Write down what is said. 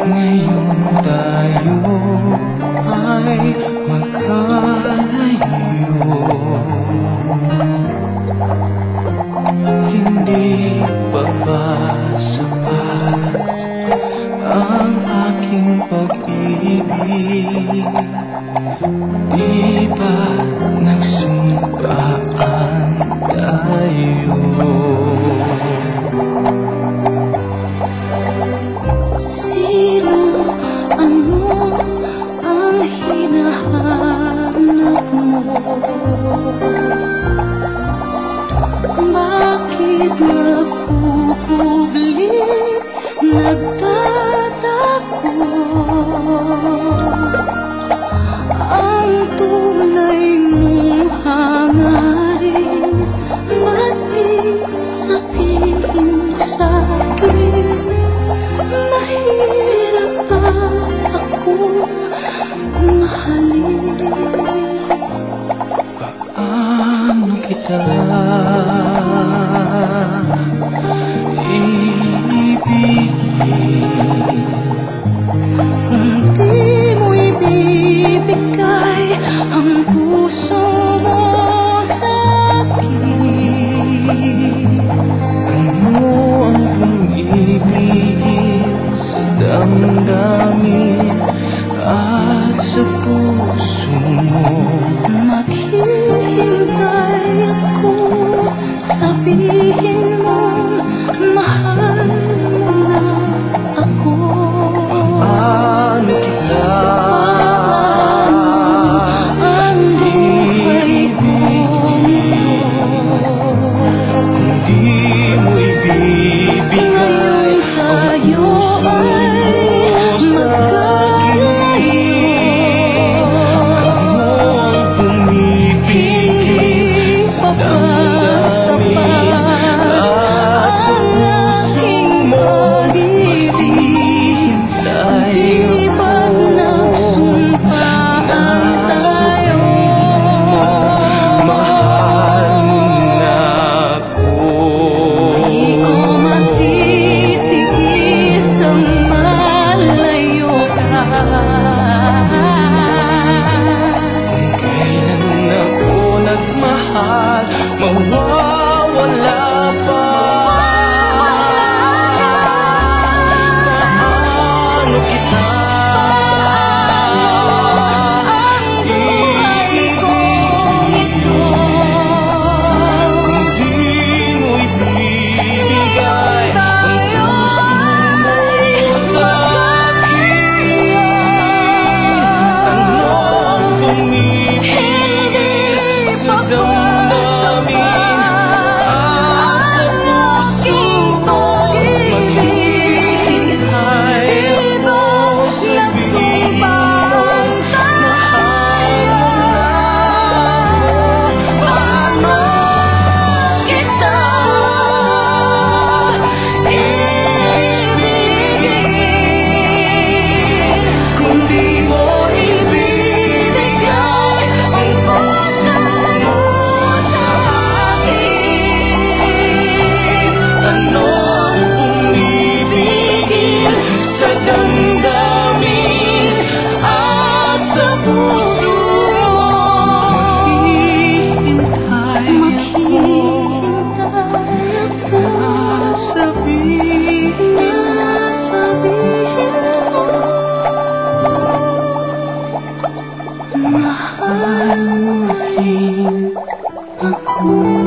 Ngayon tayo ay magkalayo. Hindi pa ba sapat ang aking pag-ibig? Di ba nagsumpaan tayo? Sino, ano ang hinahanap mo? Bakit nagkukublit, nagtatako? Ang tunay mong hangarin, ba't di sabihin sa'kin? Mahirap ba akong mahalin? Paano kita iibigin kung di mo ibibigay ang puso mo sa'kin? Ano ang pumibigin sa damdamin at sa puso mo? Maghihintay ako, sabihin mong mahal mo na ako. Paano kita ang buhay kong ito? kung di mo ibibigay ang puso mo sa akin? Ano ang pumipigil sa damdamin at sa puso mo? Maghihintay Di ba't nagsumpaan tayo? mahal mo na ako. Di ko matitigis ang malayo ka. Kailan ako nagmahal, mawawala pa. Paano kita Ang buhay kong ito, kung di mo ibibigay ang puso mo sa akin? Ano ang pumipigil sa damdamin at sa puso mo? Maghihintay ako, sabihin mo mahal mo na. Paano kita iibigin kung di mo ibibigay ang puso mo sa akin? Ano ang pumipigil sa damdamin at sa puso mo? maghihintay ako, Sabihin sabihin mo mahal mo rin ako.